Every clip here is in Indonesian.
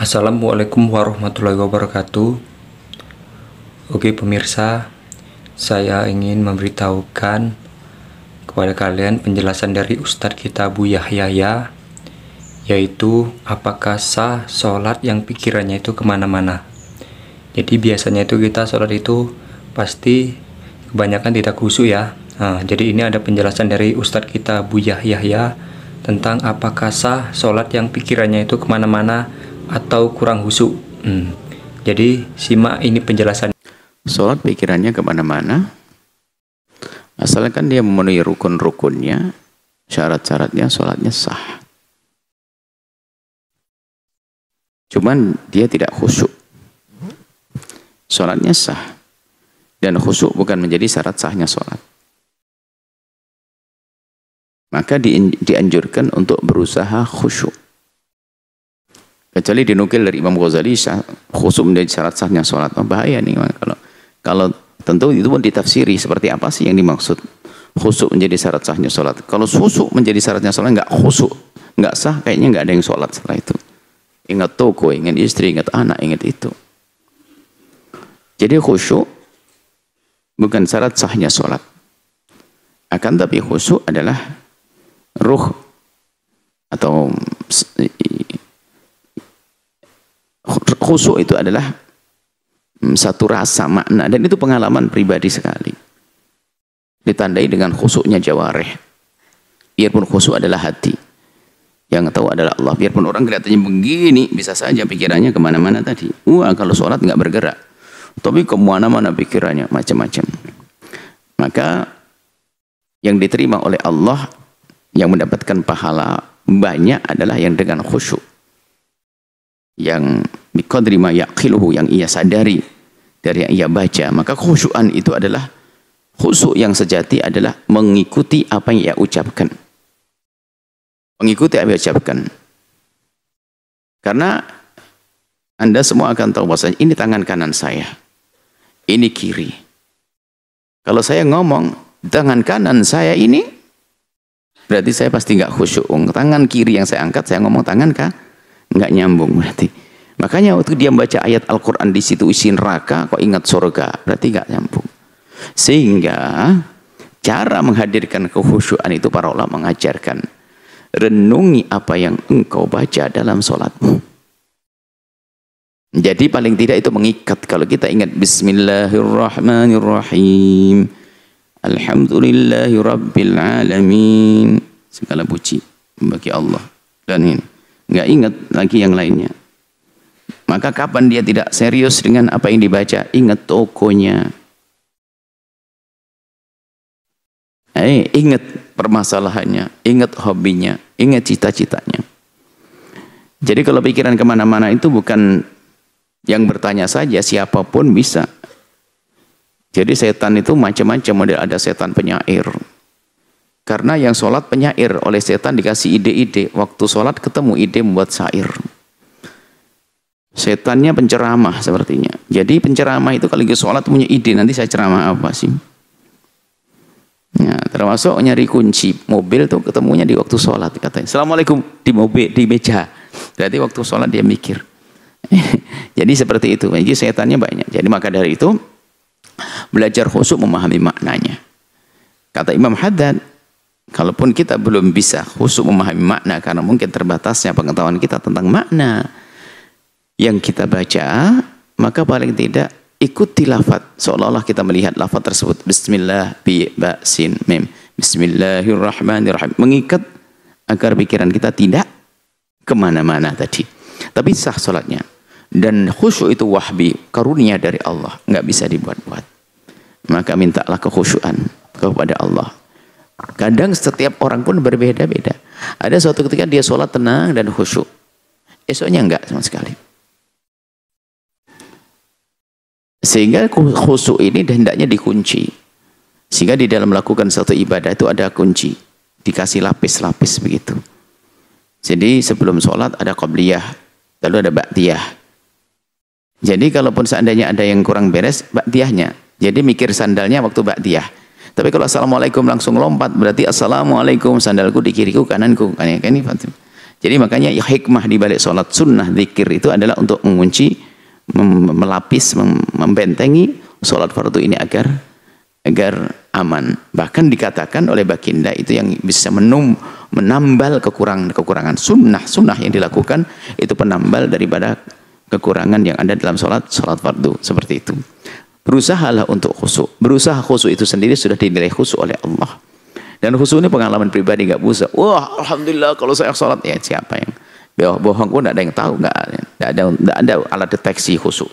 Assalamualaikum warahmatullahi wabarakatuh. Oke pemirsa, saya ingin memberitahukan kepada kalian penjelasan dari Ustadz kita Buya Yahya, yaitu apakah sah sholat yang pikirannya itu kemana-mana. Jadi biasanya itu kita sholat itu pasti kebanyakan tidak khusyuk ya. Jadi ini ada penjelasan dari Ustadz kita Buya Yahya tentang apakah sah sholat yang pikirannya itu kemana-mana atau kurang khusyuk. Jadi simak ini penjelasan. Sholat pikirannya kemana-mana, asalkan dia memenuhi rukun-rukunnya, syarat-syaratnya, sholatnya sah. Cuman dia tidak khusyuk, sholatnya sah. Dan khusyuk bukan menjadi syarat sahnya sholat. Maka dianjurkan untuk berusaha khusyuk. Kecuali dinukil dari Imam Ghazali, khusyuk menjadi syarat sahnya sholat. Bahaya nih kalau tentu itu pun ditafsiri seperti apa sih yang dimaksud khusyuk menjadi syarat sahnya sholat. Kalau khusyuk menjadi syaratnya sholat, nggak khusyuk, nggak sah, kayaknya nggak ada yang sholat setelah itu. Ingat toko, ingat istri, ingat anak, ingat itu. Jadi khusyuk bukan syarat sahnya sholat. Akan tapi khusyuk adalah ruh atau khusyuk itu adalah satu rasa makna, dan itu pengalaman pribadi sekali. Ditandai dengan khusyuknya jawareh. Biarpun khusyuk adalah hati, yang tahu adalah Allah. Biarpun orang kelihatannya begini, bisa saja pikirannya kemana-mana tadi. Kalau sholat nggak bergerak, tapi kemana-mana pikirannya macam-macam. Maka yang diterima oleh Allah, yang mendapatkan pahala banyak adalah yang dengan khusyuk, yang biqadri ma yaqiluhu, yang ia sadari dari yang ia baca. Maka khusyuan itu adalah khusyuk yang sejati, adalah mengikuti apa yang ia ucapkan. Mengikuti apa yang ia ucapkan. Karena Anda semua akan tahu bahwasanya ini tangan kanan saya, ini kiri. Kalau saya ngomong tangan kanan saya ini, berarti saya pasti nggak khusyuk. Tangan kiri yang saya angkat, saya ngomong tangan kah? Nggak nyambung berarti. Makanya waktu dia membaca ayat Al-Quran di situ isi neraka, kok ingat surga, berarti nggak nyambung. Sehingga cara menghadirkan kekhusyuan itu para ulama mengajarkan, renungi apa yang engkau baca dalam sholatmu. Jadi paling tidak itu mengikat. Kalau kita ingat Bismillahirrahmanirrahim, Alhamdulillahi Rabbil Alamin, segala puji bagi Allah, dan ini nggak ingat lagi yang lainnya. Maka kapan dia tidak serius dengan apa yang dibaca? Ingat tokonya, ingat permasalahannya, ingat hobinya, ingat cita-citanya. Jadi kalau pikiran kemana-mana itu bukan yang bertanya saja, siapapun bisa. Jadi setan itu macam-macam model. Ada setan penyair, karena yang sholat penyair, oleh setan dikasih ide-ide. Waktu sholat ketemu ide membuat syair. Setannya penceramah sepertinya. Jadi penceramah itu kalau lagi sholat punya ide, nanti saya ceramah apa sih? Ya, termasuk nyari kunci mobil tuh ketemunya di waktu sholat, katanya. Assalamualaikum di mobil, di meja. Berarti waktu sholat dia mikir. Jadi seperti itu. Jadi setannya banyak. Jadi maka dari itu belajar khusyuk, memahami maknanya. Kata Imam Haddad, kalaupun kita belum bisa khusyuk memahami makna karena mungkin terbatasnya pengetahuan kita tentang makna yang kita baca, maka paling tidak ikuti lafaz, seolah-olah kita melihat lafaz tersebut. Bismillah bi ba sin mim, Bismillahirrahmanirrahim, mengikat agar pikiran kita tidak kemana-mana tadi, tapi sah sholatnya. Dan khusyuk itu wahbi, karunia dari Allah, nggak bisa dibuat-buat. Maka mintalah kekhusyuan kepada Allah. Kadang setiap orang pun berbeda-beda. Ada suatu ketika dia sholat tenang dan khusyuk, esoknya enggak sama sekali. Sehingga khusyuk ini hendaknya dikunci. Sehingga di dalam melakukan suatu ibadah itu ada kunci, dikasih lapis-lapis begitu. Jadi sebelum sholat ada qabliyah, lalu ada ba'diyah. Jadi kalaupun seandainya ada yang kurang beres, ba'diyahnya. Jadi mikir sandalnya waktu ba'diyah. Tapi kalau assalamualaikum langsung lompat, berarti assalamualaikum, sandalku di kiriku kananku. Kan ini Jadi makanya hikmah di balik sholat sunnah zikir itu adalah untuk mengunci, melapis, membentengi sholat fardu ini agar aman. Bahkan dikatakan oleh baginda itu yang bisa menambal kekurangan. Sunnah yang dilakukan itu penambal daripada kekurangan yang ada dalam sholat fardu. Seperti itu. Berusahalah untuk khusyuk. Berusaha khusyuk itu sendiri sudah dinilai khusyuk oleh Allah. Dan khusyuk ini pengalaman pribadi, nggak bisa. Wah, alhamdulillah kalau saya sholat, ya siapa yang bohong pun nggak ada yang tahu, nggak ada alat deteksi khusyuk.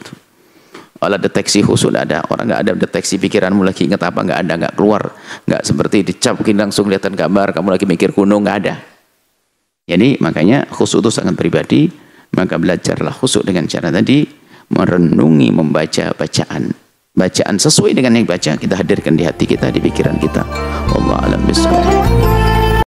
Alat deteksi khusyuk nggak ada. Orang nggak ada deteksi pikiranmu lagi ingat apa, nggak keluar, nggak seperti dicap langsung kelihatan gambar kamu lagi mikir gunung, nggak ada. Jadi makanya khusyuk itu sangat pribadi. Maka belajarlah khusyuk dengan cara tadi, merenungi, membaca bacaan sesuai dengan yang baca kita hadirkan di hati kita, di pikiran kita. Wallahu a'lam bishawab.